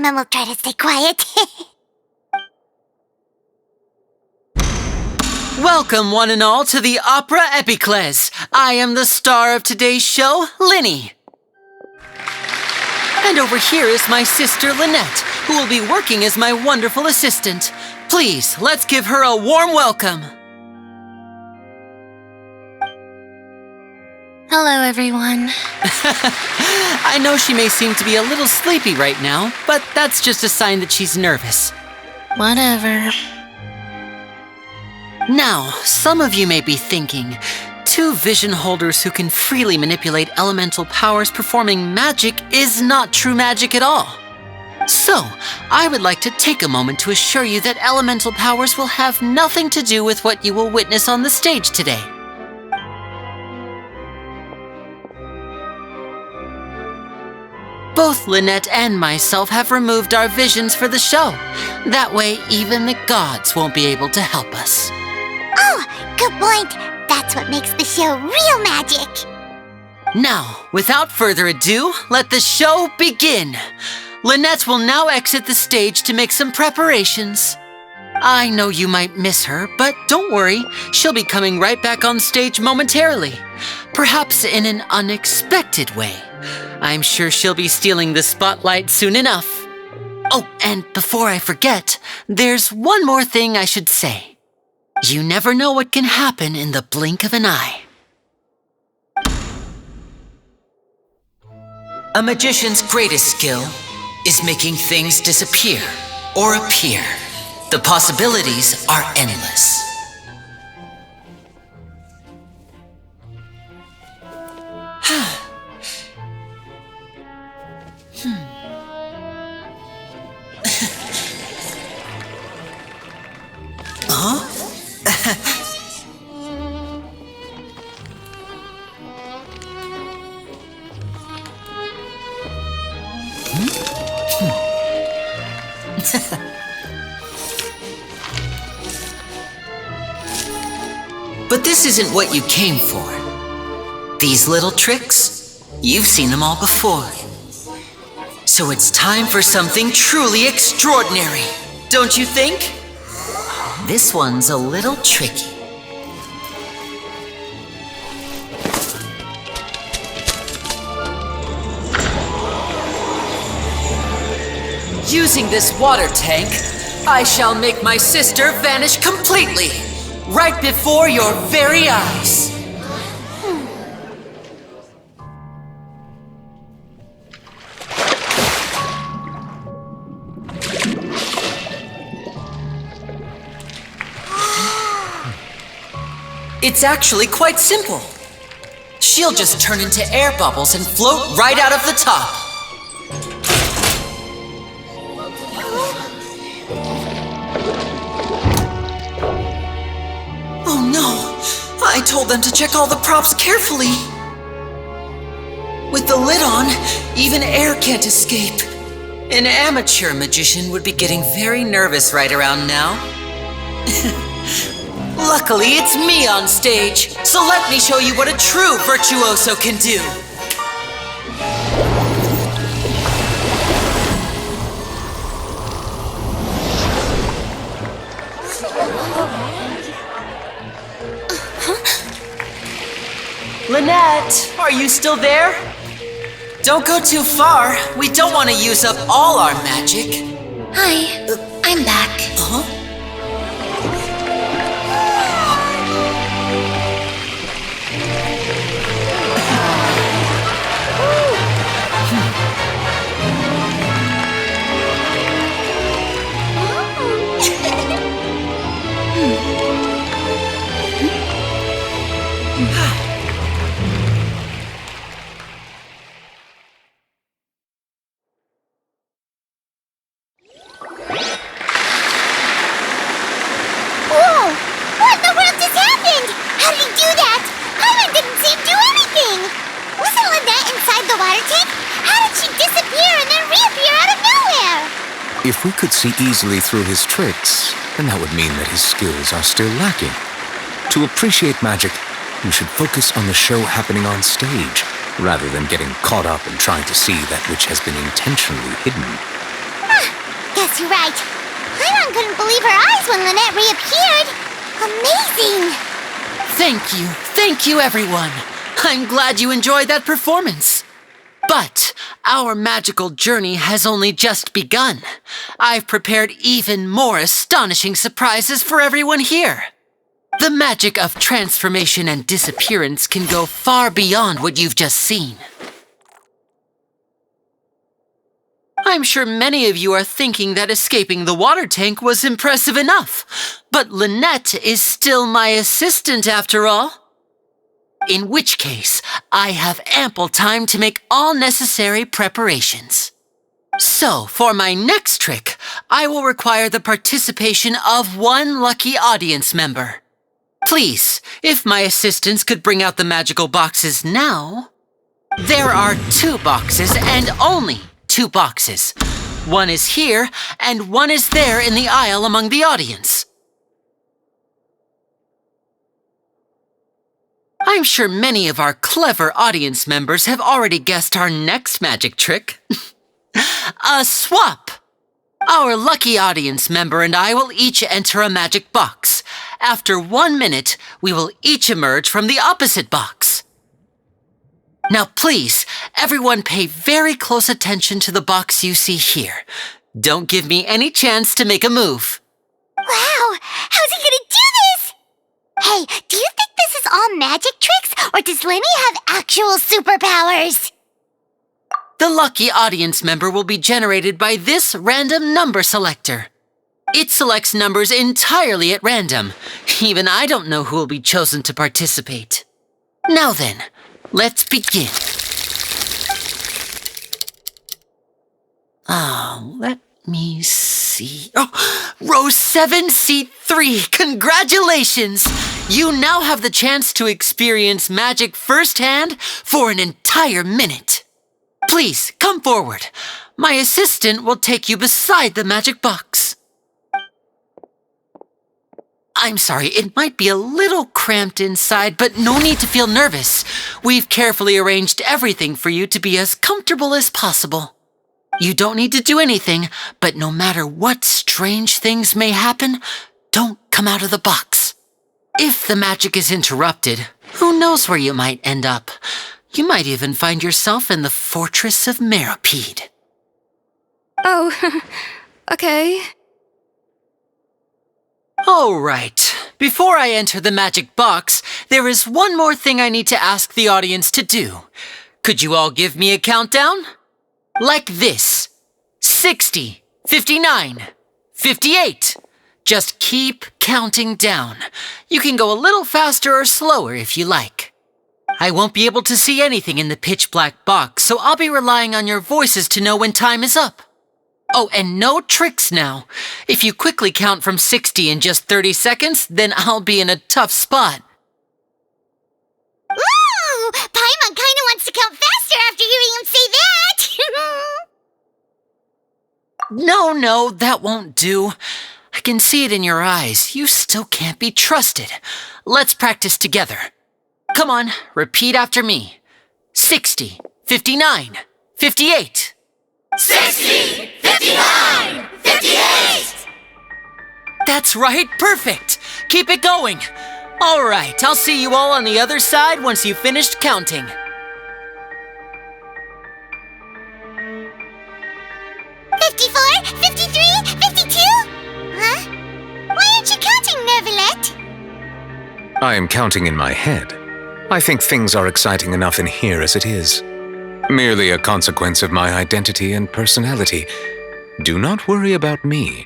Paimon will try to stay quiet. Welcome, one and all, to the Opera Epiclese. I am the star of today's show, Linny. And over here is my sister, Lynette, who will be working as my wonderful assistant. Please, let's give her a warm welcome. Hello, everyone. I know she may seem to be a little sleepy right now, but that's just a sign that she's nervous. Whatever. Now, some of you may be thinking, two vision holders who can freely manipulate elemental powers performing magic is not true magic at all. So, I would like to take a moment to assure you that elemental powers will have nothing to do with what you will witness on the stage today. Both Lynette and myself have removed our visions for the show. That way, even the gods won't be able to help us. Oh, good point. That's what makes the show real magic. Now, without further ado, let the show begin. Lynette will now exit the stage to make some preparations. I know you might miss her, but don't worry, she'll be coming right back on stage momentarily. Perhaps in an unexpected way. I'm sure she'll be stealing the spotlight soon enough. Oh, and before I forget, there's one more thing I should say. You never know what can happen in the blink of an eye. A magician's greatest skill is making things disappear or appear. The possibilities are endless. Huh? But this isn't what you came for. These little tricks, you've seen them all before. So it's time for something truly extraordinary, don't you think? This one's a little tricky. Using this water tank, I shall make my sister vanish completely, right before your very eyes. It's actually quite simple. She'll just turn into air bubbles and float right out of the top. Oh no! I told them to check all the props carefully. With the lid on, even air can't escape. An amateur magician would be getting very nervous right around now. Luckily, it's me on stage, so let me show you what a true virtuoso can do. Lynette, are you still there? Don't go too far. We don't want to use up all our magic. Hi, I'm back. Huh? If we could see easily through his tricks, then that would mean that his skills are still lacking. To appreciate magic, you should focus on the show happening on stage, rather than getting caught up in trying to see that which has been intentionally hidden. guess you're right. Paimon couldn't believe her eyes when Lynette reappeared. Amazing! Thank you, everyone. I'm glad you enjoyed that performance. But our magical journey has only just begun. I've prepared even more astonishing surprises for everyone here. The magic of transformation and disappearance can go far beyond what you've just seen. I'm sure many of you are thinking that escaping the water tank was impressive enough, but Lynette is still my assistant after all. In which case, I have ample time to make all necessary preparations. So, for my next trick, I will require the participation of one lucky audience member. Please, if my assistants could bring out the magical boxes now. There are 2 boxes and only 2 boxes. One is here and one is there in the aisle among the audience. I'm sure many of our clever audience members have already guessed our next magic trick. A swap! Our lucky audience member and I will each enter a magic box. After 1 minute, we will each emerge from the opposite box. Now please, everyone pay very close attention to the box you see here. Don't give me any chance to make a move. Wow! How's he gonna do this? Hey, do you think this is all magic tricks, or does Lenny have actual superpowers? The lucky audience member will be generated by this random number selector. It selects numbers entirely at random. Even I don't know who will be chosen to participate. Now then, let's begin. Let me see. Oh, row 7, seat 3. Congratulations! You now have the chance to experience magic firsthand for an entire minute. Please, come forward. My assistant will take you beside the magic box. I'm sorry, it might be a little cramped inside, but no need to feel nervous. We've carefully arranged everything for you to be as comfortable as possible. You don't need to do anything, but no matter what strange things may happen, don't come out of the box. If the magic is interrupted, who knows where you might end up? You might even find yourself in the Fortress of Meropide. Oh, okay. All right. Before I enter the magic box, there is one more thing I need to ask the audience to do. Could you all give me a countdown? Like this. 60, 59, 58. Just keep counting down. You can go a little faster or slower if you like. I won't be able to see anything in the pitch black box, so I'll be relying on your voices to know when time is up. Oh, and no tricks now. If you quickly count from 60 in just 30 seconds, then I'll be in a tough spot. Ooh! Paimon kinda wants to count faster after hearing him say that! No, that won't do. I can see it in your eyes. You still can't be trusted. Let's practice together. Come on, repeat after me. 60, 59, 58. 60, 59, 58! That's right, perfect. Keep it going. All right, I'll see you all on the other side once you've finished counting. 54, 53, 52? Huh? Why aren't you counting, Nervalette? I am counting in my head. I think things are exciting enough in here as it is. Merely a consequence of my identity and personality. Do not worry about me.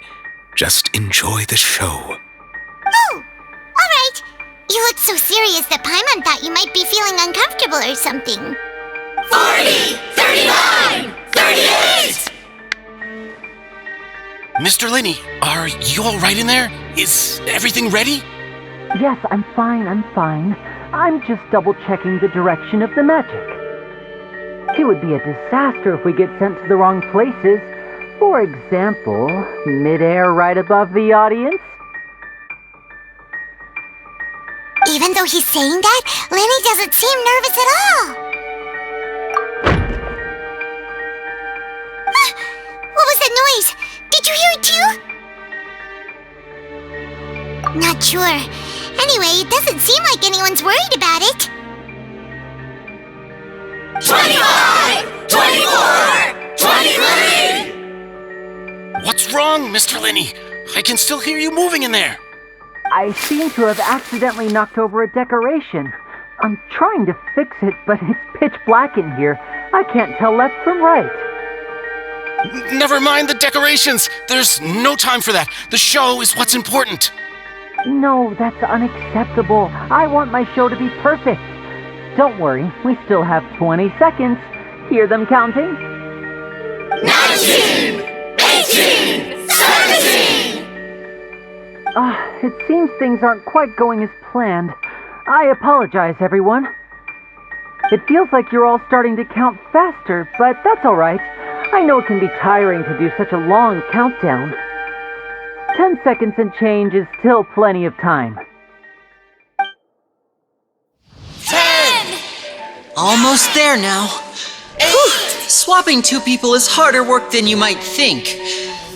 Just enjoy the show. Oh, all right. You look so serious that Paimon thought you might be feeling uncomfortable or something. 40, 39, 38! Mr. Linney, are you all right in there? Is everything ready? Yes, I'm fine. I'm just double-checking the direction of the magic. It would be a disaster if we get sent to the wrong places. For example, midair right above the audience. Even though he's saying that, Lenny doesn't seem nervous at all. What was that noise? Did you hear it too? Not sure. Anyway, it doesn't seem like anyone's worried about it. 25! 24! 23! What's wrong, Mr. Linney? I can still hear you moving in there. I seem to have accidentally knocked over a decoration. I'm trying to fix it, but it's pitch black in here. I can't tell left from right. Never mind the decorations. There's no time for that. The show is what's important. No, that's unacceptable. I want my show to be perfect. Don't worry, we still have 20 seconds. Hear them counting? 19! 18! 17! It seems things aren't quite going as planned. I apologize, everyone. It feels like you're all starting to count faster, but that's alright. I know it can be tiring to do such a long countdown. 10 seconds and change is still plenty of time. 10! Almost there now. Whew. Swapping two people is harder work than you might think.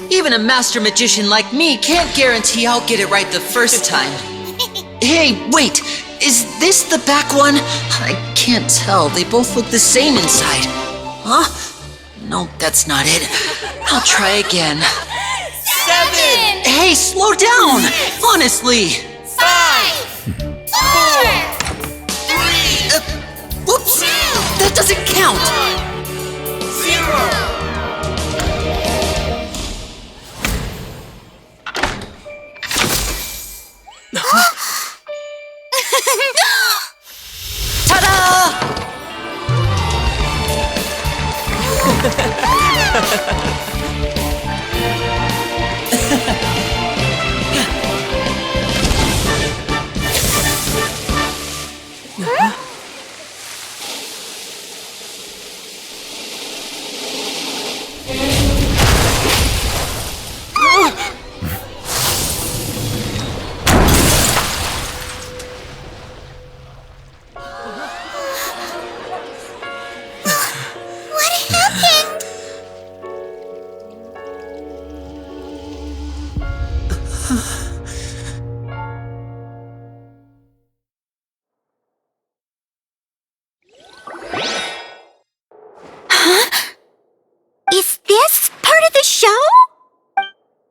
Even a master magician like me can't guarantee I'll get it right the first time. Hey, wait! Is this the back one? I can't tell. They both look the same inside. Huh? No, that's not it. I'll try again. 7! Hey, slow down! Honestly! 5! 4! 3! Whoops! That doesn't count! 0! Ta-da! What happened? Is this part of the show?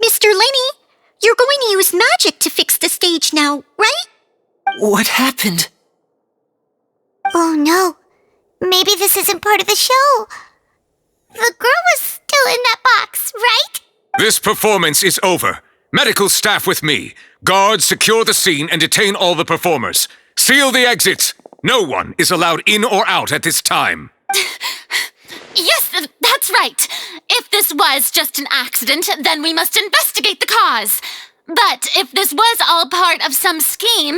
Mr. Linney, you're going to use magic to fix the stage now, right? What happened? Oh no. Maybe this isn't part of the show. The girl was still in that box, right? This performance is over. Medical staff with me. Guards, secure the scene and detain all the performers. Seal the exits. No one is allowed in or out at this time. Yes, that's right. If this was just an accident, then we must investigate the cause. But if this was all part of some scheme,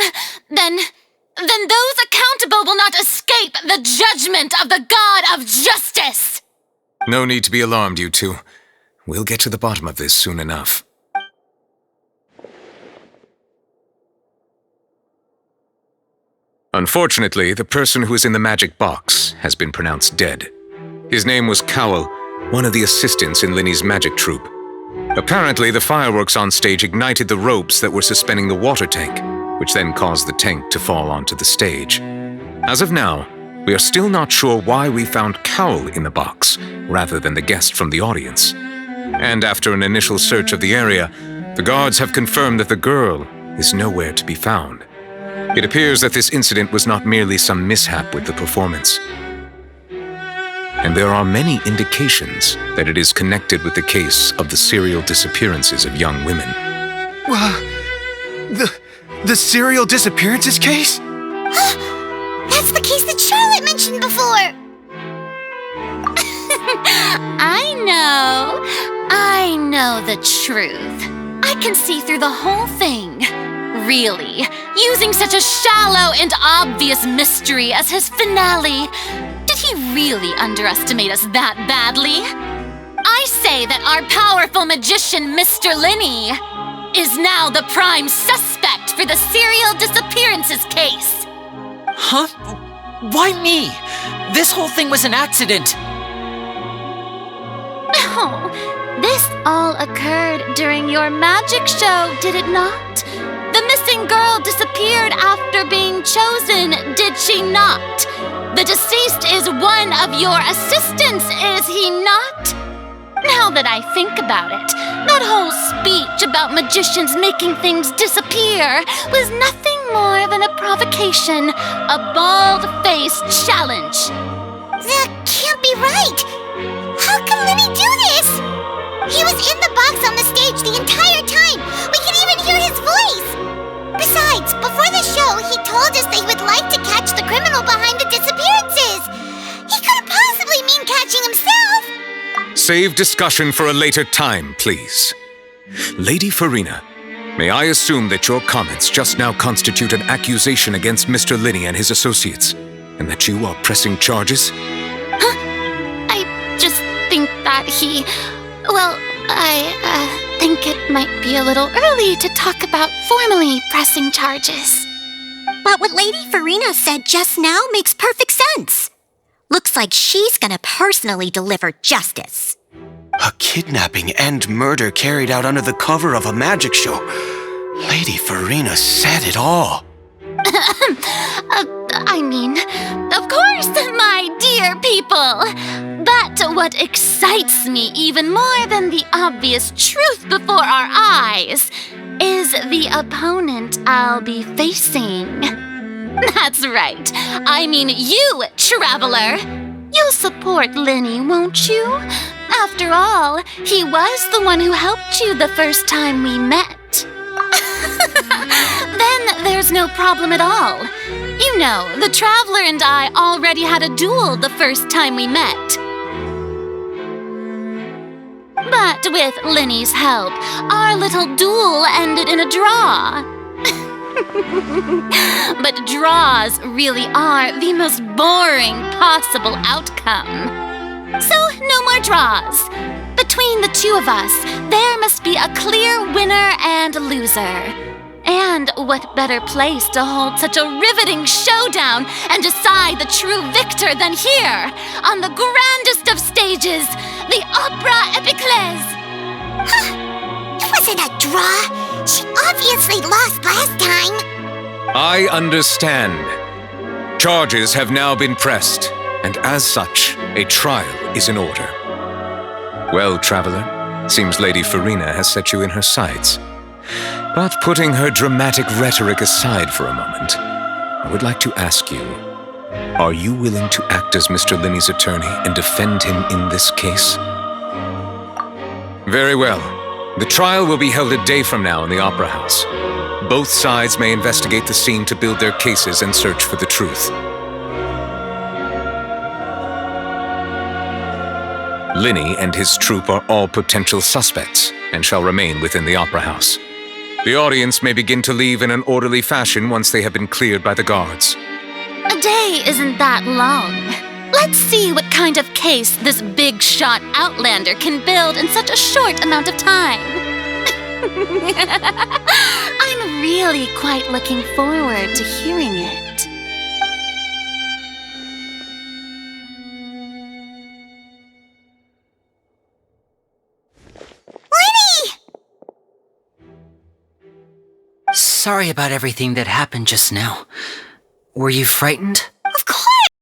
then those accountable will not escape the judgment of the God of Justice. No need to be alarmed, you two. We'll get to the bottom of this soon enough. Unfortunately, the person who is in the magic box has been pronounced dead. His name was Cowell, one of the assistants in Linney's magic troupe. Apparently, the fireworks on stage ignited the ropes that were suspending the water tank, which then caused the tank to fall onto the stage. As of now, we are still not sure why we found Cowell in the box, rather than the guest from the audience. And after an initial search of the area, the guards have confirmed that the girl is nowhere to be found. It appears that this incident was not merely some mishap with the performance. And there are many indications that it is connected with the case of the serial disappearances of young women. The serial disappearances case? That's the case that Charlotte mentioned before. I know the truth. I can see through the whole thing. Really, using such a shallow and obvious mystery as his finale. Did he really underestimate us that badly? I say that our powerful magician, Mr. Linney, is now the prime suspect for the serial disappearances case. Huh? Why me? This whole thing was an accident. Oh, this all occurred during your magic show, did it not? The missing girl disappeared after being chosen, did she not? The deceased is one of your assistants, is he not? Now that I think about it, that whole speech about magicians making things disappear was nothing more than a provocation, a bald-faced challenge. That can't be right! How can Lenny do this? He was in the box on the stage the entire time! We can even hear his voice! Besides, before the show, he told us that he would like to catch the criminal behind the disappearances! He couldn't possibly mean catching himself! Save discussion for a later time, please. Lady Farina, may I assume that your comments just now constitute an accusation against Mr. Linney and his associates, and that you are pressing charges? I just think that I think it might be a little early to talk about formally pressing charges. But what Lady Farina said just now makes perfect sense. Looks like she's gonna personally deliver justice. A kidnapping and murder carried out under the cover of a magic show. Lady Farina said it all. Of course, my dear people. But what excites me even more than the obvious truth before our eyes is the opponent I'll be facing. That's right. I mean you, traveler. You'll support Lenny, won't you? After all, he was the one who helped you the first time we met. Then there's no problem at all. You know, the traveler and I already had a duel the first time we met. But with Lenny's help, our little duel ended in a draw. But draws really are the most boring possible outcome. So, no more draws. Between the two of us, there must be a clear winner and loser. And what better place to hold such a riveting showdown and decide the true victor than here, on the grandest of stages, the Opera Epiclese. It wasn't a draw. She obviously lost last time. I understand. Charges have now been pressed, and as such, a trial is in order. Well, traveler, seems Lady Farina has set you in her sights. But putting her dramatic rhetoric aside for a moment, I would like to ask you, are you willing to act as Mr. Linney's attorney and defend him in this case? Very well. The trial will be held a day from now in the Opera House. Both sides may investigate the scene to build their cases and search for the truth. Linney and his troupe are all potential suspects and shall remain within the Opera House. The audience may begin to leave in an orderly fashion once they have been cleared by the guards. A day isn't that long. Let's see what kind of case this big-shot outlander can build in such a short amount of time. I'm really quite looking forward to hearing it. Lenny! Sorry about everything that happened just now. Were you frightened?